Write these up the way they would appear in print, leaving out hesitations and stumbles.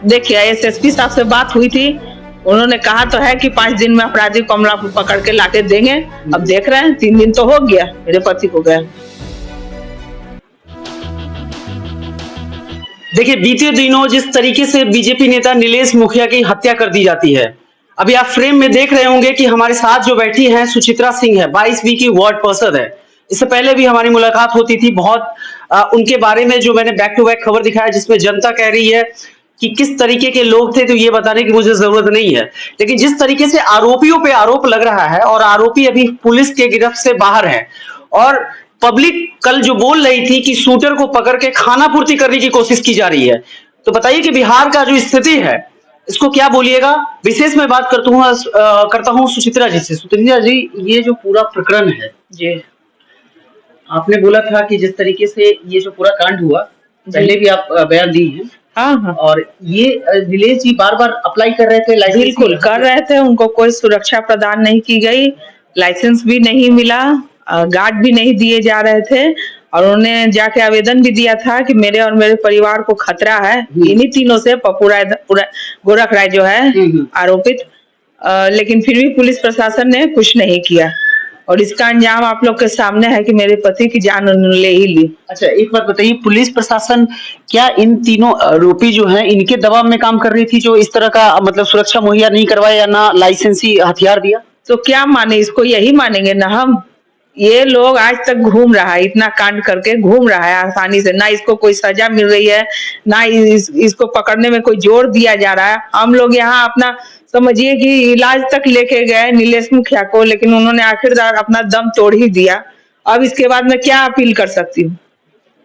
देखिए, एसएसपी साहब से बात हुई थी, उन्होंने कहा तो है कि 5 दिन में अपराधी को हम पकड़ के लाके देंगे। अब देख रहे हैं, 3 दिन तो हो गया मेरे पति को गया। देखिए, बीते दिनों जिस तरीके से बीजेपी नेता नीलेश मुखिया की हत्या कर दी जाती है, अभी आप फ्रेम में देख रहे होंगे कि हमारे साथ जो बैठी हैं सुचित्रा सिंह है, 22B की वार्ड पार्षद है। इससे पहले भी हमारी मुलाकात होती थी, बहुत उनके बारे में जो मैंने बैक टू बैक खबर दिखाया, जिसमें जनता कह रही है कि किस तरीके के लोग थे, तो ये बताने की मुझे जरूरत नहीं है। लेकिन जिस तरीके से आरोपियों पे आरोप लग रहा है और आरोपी अभी पुलिस के गिरफ्त से बाहर है, और पब्लिक कल जो बोल रही थी कि शूटर को पकड़ के खाना पूर्ति करने की कोशिश की जा रही है, तो बताइए कि बिहार का जो स्थिति है इसको क्या बोलिएगा। विशेष में बात करता हूँ सुचित्रा जी से। सुचित्रा जी, ये जो पूरा प्रकरण है जी, आपने बोला था कि जिस तरीके से ये जो पूरा कांड हुआ, पहले भी आप बयान दी हैं। हाँ। और ये नीलेश जी बार बार अप्लाई कर रहे थे लाइसेंस? बिल्कुल कर रहे थे, उनको कोई सुरक्षा प्रदान नहीं की गई, लाइसेंस भी नहीं मिला, गार्ड भी नहीं दिए जा रहे थे, और उन्होंने जाके आवेदन भी दिया था कि मेरे और मेरे परिवार को खतरा है इन्हीं तीनों से, पप्पू राय, गोरख राय जो है आरोपित। लेकिन फिर भी पुलिस प्रशासन ने कुछ नहीं किया, और इसका अंजाम आप लोग के सामने है कि मेरे पति की जान उन्होंने ले ही ली। अच्छा, एक बात बताइए, पुलिस प्रशासन क्या इन तीनों आरोपी जो हैं इनके दबाव में काम कर रही थी, जो इस तरह का मतलब सुरक्षा मुहैया नहीं करवाया या ना लाइसेंसी हथियार दिया? तो क्या माने, इसको यही मानेंगे ना हम। ये लोग आज तक घूम रहा है, इतना कांड करके घूम रहा है आसानी से, ना इसको कोई सजा मिल रही है, ना इसको पकड़ने में कोई जोर दिया जा रहा है। हम लोग यहाँ अपना समझिए कि इलाज तक लेके गए नीलेश मुखिया को, लेकिन उन्होंने आखिरकार अपना दम तोड़ ही दिया। अब इसके बाद मैं क्या अपील कर सकती हूँ?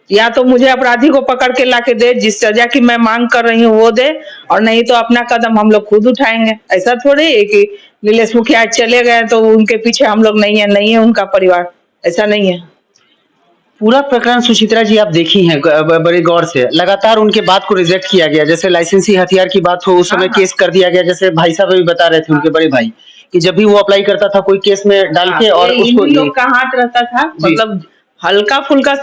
या तो मुझे अपराधी को पकड़ के लाके दे, जिस सजा की मैं मांग कर रही हूँ वो दे, और नहीं तो अपना कदम हम लोग खुद उठाएंगे। ऐसा थोड़ी है कि नीलेश मुखिया चले गए तो उनके पीछे हम लोग नहीं है उनका परिवार, ऐसा नहीं है। पूरा प्रकरण सुचित्रा जी आप देखी हैं बड़े गौर से, लगातार उनके बात को रिजेक्ट किया गया। जैसे लाइसेंसी हथियार की बात हो, उस समय केस कर दिया गया। जैसे भाई साहब भी बता रहे थे, उनके बड़े भाई, कि जब भी वो अप्लाई करता था कोई केस में डाल के, और उसको लोग का हाथ रहता था, मतलब हल्का फुल्का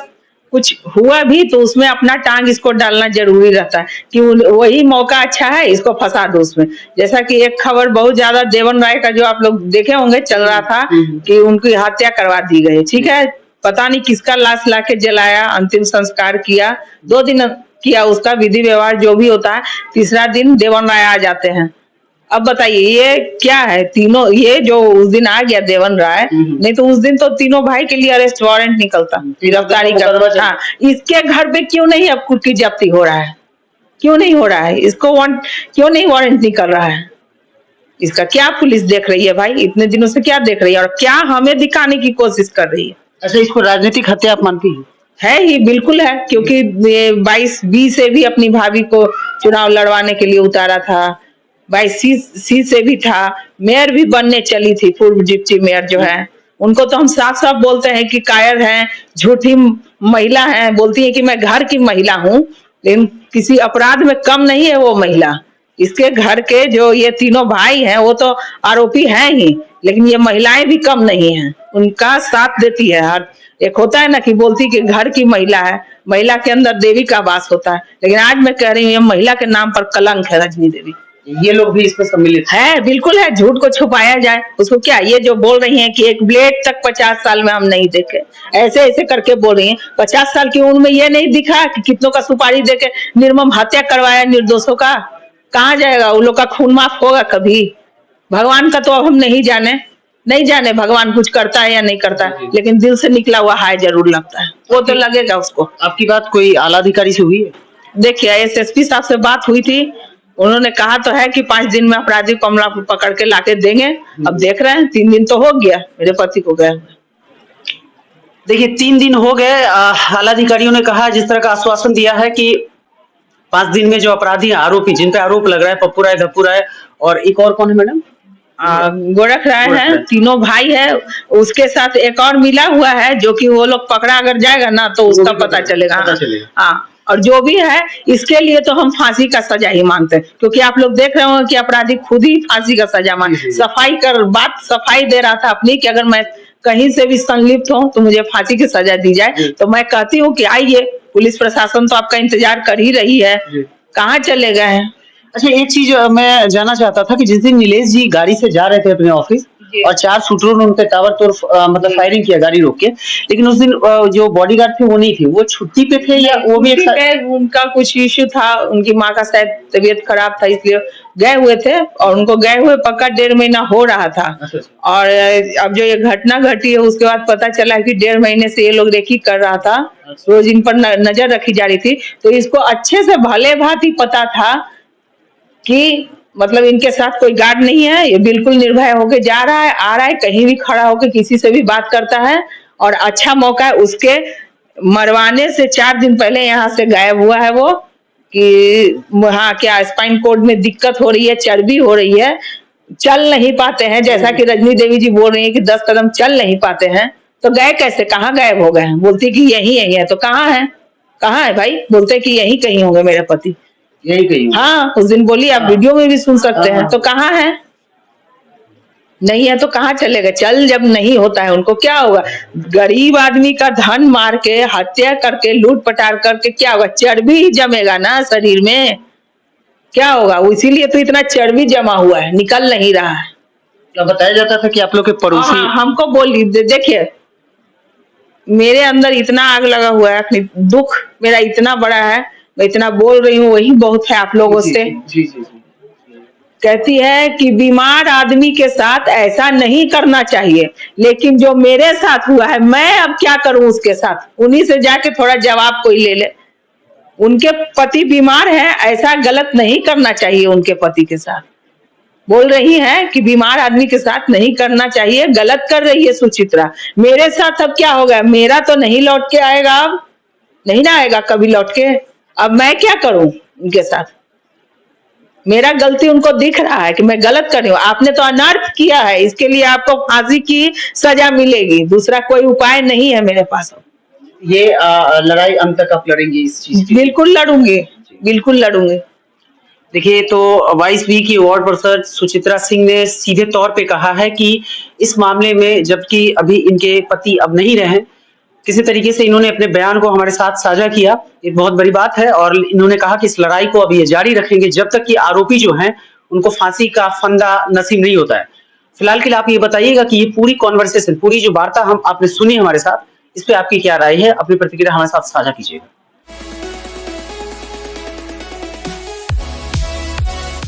कुछ हुआ भी तो उसमें अपना टांग इसको डालना जरूरी रहता है कि वही मौका अच्छा है, इसको फंसा दो उसमें। जैसा कि एक खबर बहुत ज्यादा देवन राय का जो आप लोग देखे होंगे चल रहा था कि उनकी हत्या करवा दी गई, ठीक है, पता नहीं किसका लाश लाके जलाया, अंतिम संस्कार किया, 2 दिन किया उसका विधि व्यवहार जो भी होता है, तीसरा दिन देवन राय आ जाते हैं। अब बताइए ये क्या है? तीनों, ये जो उस दिन आ गया देवन राय, नहीं तो उस दिन तो तीनों भाई के लिए अरेस्ट वारंट निकलता, गिरफ्तारी का। हाँ, इसके घर पे क्यों नहीं अब कुर्की जब्ती हो रहा है? क्यों नहीं हो रहा है? इसको क्यों नहीं वारंट निकल रहा है? इसका क्या पुलिस देख रही है भाई? इतने दिनों से क्या देख रही है, और क्या हमें दिखाने की कोशिश कर रही है? अच्छा, इसको राजनीतिक हत्या आप मानती हैं? है ही, बिल्कुल है, क्योंकि 22B से भी अपनी भाभी को चुनाव लड़वाने के लिए उतारा था, 22C से भी था, मेयर भी बनने चली थी, पूर्व डिप्टी मेयर जो है, उनको तो हम साफ साफ बोलते हैं कि कायर हैं, झूठी महिला हैं, बोलती है कि मैं घर की महिला हूँ, लेकिन किसी अपराध में कम नहीं है वो महिला। इसके घर के जो ये तीनों भाई हैं वो तो आरोपी हैं ही, लेकिन ये महिलाएं भी कम नहीं हैं, उनका साथ देती है। हर एक होता है ना कि बोलती कि घर की महिला है, महिला के अंदर देवी का वास होता है, लेकिन आज मैं कह रही हूँ ये महिला के नाम पर कलंक है रजनी देवी। ये लोग भी इसमें सम्मिलित है, बिल्कुल है। झूठ को छुपाया जाए उसको क्या? ये जो बोल रही हैं कि एक ब्लेड तक 50 साल में हम नहीं देखे, ऐसे ऐसे करके बोल रही हैं। 50 साल की उम्र में ये नहीं दिखा कि कितनों का सुपारी देके निर्मम हत्या करवाया निर्दोषों का? कहाँ जाएगा उन लोग का खून माफ होगा कभी? भगवान का तो अब हम नहीं जाने भगवान कुछ करता है या नहीं करता है, लेकिन दिल से निकला हुआ हाय जरूर लगता है, वो तो लगेगा उसको। आपकी बात कोई आला अधिकारी से हुई है? देखिए, एसएसपी साहब से बात हुई थी, उन्होंने कहा तो है कि 5 दिन में अपराधी को हम पकड़ के लाके देंगे। अब देख रहे हैं, 3 दिन तो हो गया मेरे पति को गया। देखिए, 3 दिन हो गए। आला अधिकारियों ने कहा, जिस तरह का आश्वासन दिया है कि 5 दिन में जो अपराधी आरोपी जिन पे आरोप लग रहा है, पप्पू राय, धप्पू राय, और एक और कौन है मैडम? गोरख राय है, तीनों भाई है, उसके साथ एक और मिला हुआ है, जो कि वो लोग पकड़ा अगर जाएगा ना तो उसका पता चलेगा। हाँ, और जो भी है इसके लिए तो हम फांसी का सजा ही मांगते हैं, क्योंकि आप लोग देख रहे हो कि अपराधी खुद ही फांसी का सजा मांगे। सफाई दे रहा था अपनी कि अगर मैं कहीं से भी संलिप्त हूँ तो मुझे फांसी की सजा दी जाए। तो मैं कहती हूँ कि आइए, पुलिस प्रशासन तो आपका इंतजार कर ही रही है, कहाँ चले गए हैं? अच्छा, एक चीज मैं जानना चाहता था कि जिस दिन नीलेश जी गाड़ी से जा रहे थे अपने ऑफिस जी। और 4 शूटरों ने उनके ताबड़तोड़ मतलब फायरिंग किया गाड़ी रोक के, लेकिन उस दिन जो बॉडीगार्ड थे वो नहीं थे, वो छुट्टी पे थे या वो भी एक छुट्टी पे उनका कुछ इश्यू था, उनकी माँ का शायद तबीयत खराब था इसलिए गए हुए थे और उनको गए हुए पक्का 1.5 महीना हो रहा था। और अब जो ये घटना घटी है उसके बाद पता चला कि 1.5 महीने से ये लोग रेकी कर रहा था, रोज इन पर नजर रखी जा रही थी। तो इसको अच्छे से भले भांति पता था कि मतलब इनके साथ कोई गार्ड नहीं है, ये बिल्कुल निर्भय होके जा रहा है, आ रहा है, कहीं भी खड़ा होकर किसी से भी बात करता है और अच्छा मौका है उसके मरवाने से 4 दिन पहले यहाँ से गायब हुआ है वो कि हाँ क्या स्पाइन कोड में दिक्कत हो रही है, चर्बी हो रही है, चल नहीं पाते हैं, जैसा कि रजनी देवी जी बोल रही है कि 10 कदम चल नहीं पाते हैं, तो गए कैसे, कहाँ गायब हो गए हैं? बोलती कि यही है, तो कहाँ है, कहाँ है भाई? बोलते कि यही कहीं होंगे मेरे पति, यही कहीं। हाँ उस दिन बोली, आप वीडियो में भी सुन सकते हैं। तो कहाँ है? नहीं है तो कहाँ चलेगा? चल जब नहीं होता है उनको क्या होगा? गरीब आदमी का धन मार के, हत्या करके, लूट पटार करके क्या होगा? चर्बी ही जमेगा ना शरीर में, क्या होगा? इसीलिए तो इतना चर्बी जमा हुआ है, निकल नहीं रहा है। क्या बताया जाता था कि आप लोग के पड़ोसी हमको बोली देखिए मेरे अंदर इतना आग लगा हुआ है, अपनी दुख मेरा इतना बड़ा है, मैं इतना बोल रही हूँ वही बहुत है आप लोगों से। जी जी जी। कहती है कि बीमार आदमी के साथ ऐसा नहीं करना चाहिए, लेकिन जो मेरे साथ हुआ है मैं अब क्या करूं उसके साथ? उन्हीं से जाके थोड़ा जवाब कोई ले ले। उनके पति बीमार है, ऐसा गलत नहीं करना चाहिए उनके पति के साथ। बोल रही है कि बीमार आदमी के साथ नहीं करना चाहिए, गलत कर रही है सुचित्रा। मेरे साथ अब क्या होगा? मेरा तो नहीं लौट के आएगा, अब नहीं ना आएगा कभी लौट के। अब मैं क्या करूं उनके साथ? मेरा गलती उनको दिख रहा है कि मैं गलत कर रही हूँ। आपने तो अनर्थ किया है, इसके लिए आपको फांसी की सजा मिलेगी, दूसरा कोई उपाय नहीं है मेरे पास। ये लड़ाई अंत तक आप लड़ेंगी इस चीज की? बिल्कुल लड़ूंगी, बिल्कुल लड़ूंगी। देखिए, तो 22B की वार्ड पार्षद सुचित्रा सिंह ने सीधे तौर पे कहा है कि इस मामले में जबकि अभी इनके पति अब नहीं रहे, किसी तरीके से इन्होंने अपने बयान को हमारे साथ साझा किया, एक बहुत बड़ी बात है। और इन्होंने कहा कि इस लड़ाई को अभी ये जारी रखेंगे जब तक कि आरोपी जो हैं उनको फांसी का फंदा नसीब नहीं होता है। फिलहाल के लिए आप ये बताइएगा कि ये पूरी कॉन्वर्सेशन, पूरी जो वार्ता हम आपने सुनी हमारे साथ, इस पे आपकी क्या राय है? अपनी प्रतिक्रिया हमारे साथ साझा कीजिएगा।